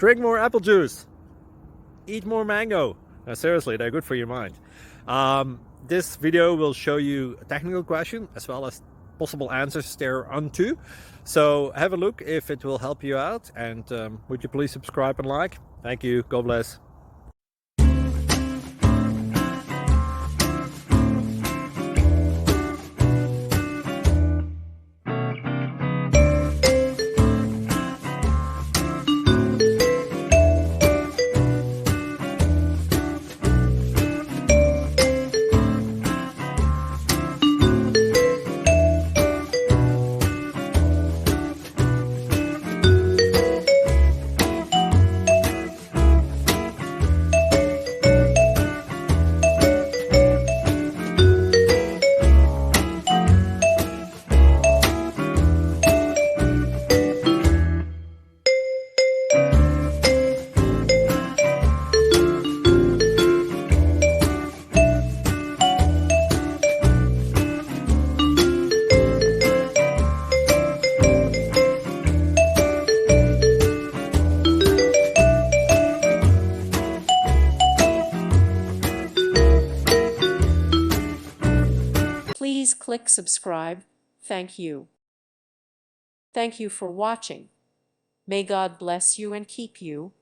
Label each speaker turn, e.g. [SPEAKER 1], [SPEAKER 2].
[SPEAKER 1] Drink more apple juice. Eat more mango. No, seriously, they're good for your mind. This video will show you a technical question as well as possible answers thereunto. So have a look if it will help you out, and would you please subscribe and like? Thank you. God bless.
[SPEAKER 2] Please click subscribe. Thank you. Thank you for watching. May God bless you and keep you.